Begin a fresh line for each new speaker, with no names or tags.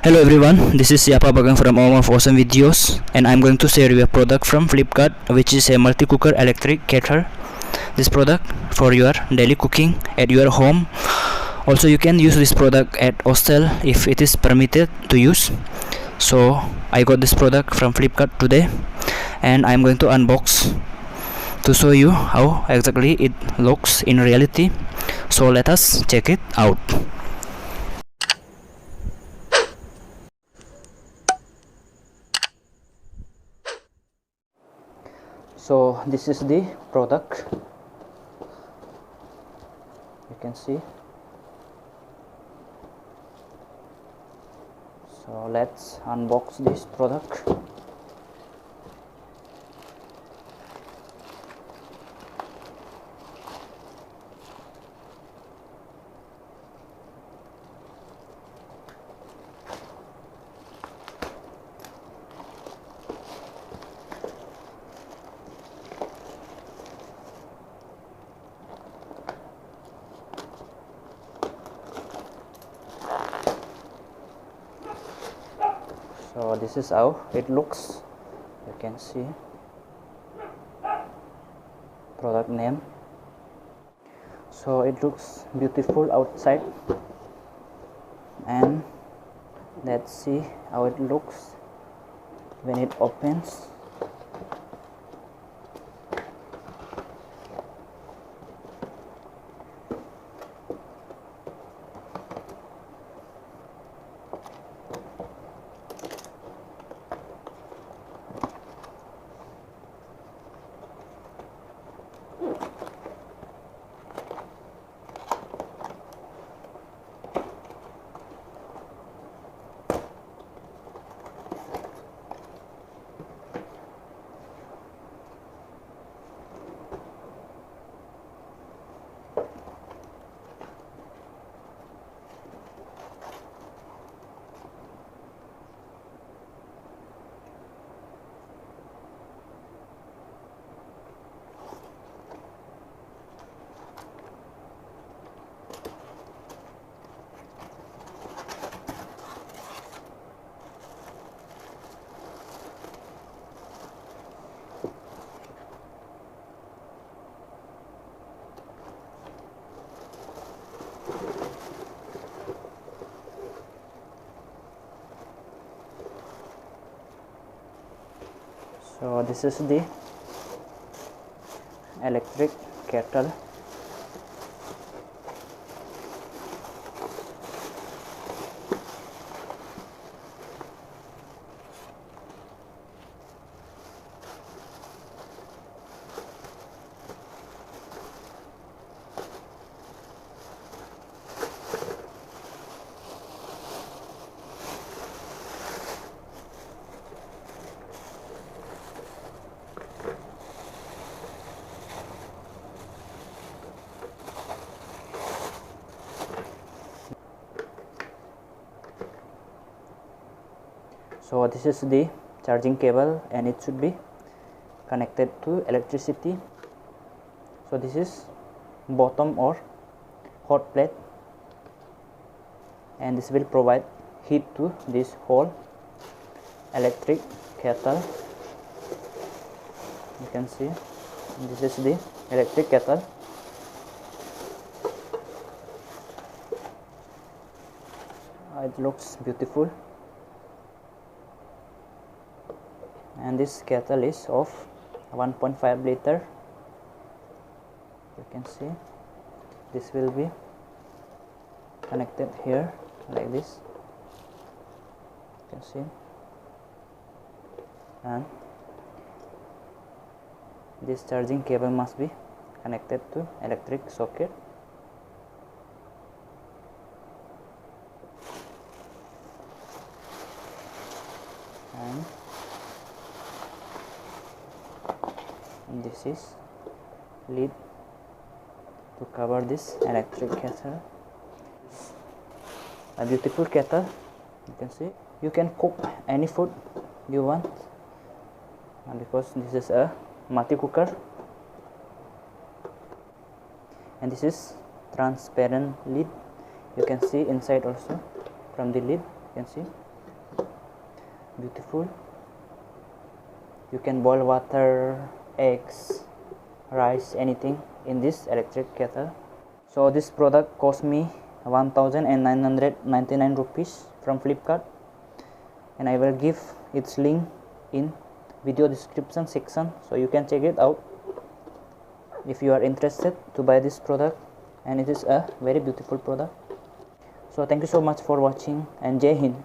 Hello everyone, this is Siapa Bagang from Home of Awesome Videos, and I'm going to share you a product from Flipkart, which is a multi-cooker electric kettle. This product for your daily cooking at your home. Also you can use this product at hostel if it is permitted to use. So I got this product from Flipkart today, and I'm going to unbox to show you how exactly it looks in reality. So let us check it out. So this is the product, you can see. So let's unbox this product. So this is how it looks, you can see. Product name. So it looks beautiful outside, and let's see how it looks when it opens. So this is the electric kettle. So this is the charging cable, and it should be connected to electricity. So this is bottom or hot plate, and this will provide heat to this whole electric kettle. You can see this is the electric kettle. It looks beautiful, and this kettle is of 1.5 liter. You can see this will be connected here like this, you can see, and this charging cable must be connected to electric socket. And this is lid to cover this electric kettle. A beautiful kettle, you can see. You can cook any food you want, and because this is a multi-cooker, and this is transparent lid. You can see inside also from the lid, you can see beautiful. You can boil water, eggs, rice, anything in this electric kettle. So this product cost me 1999 rupees from Flipkart, and I will give its link in video description section, so you can check it out if you are interested to buy this product, and it is a very beautiful product. So thank you so much for watching, and Jai Hind.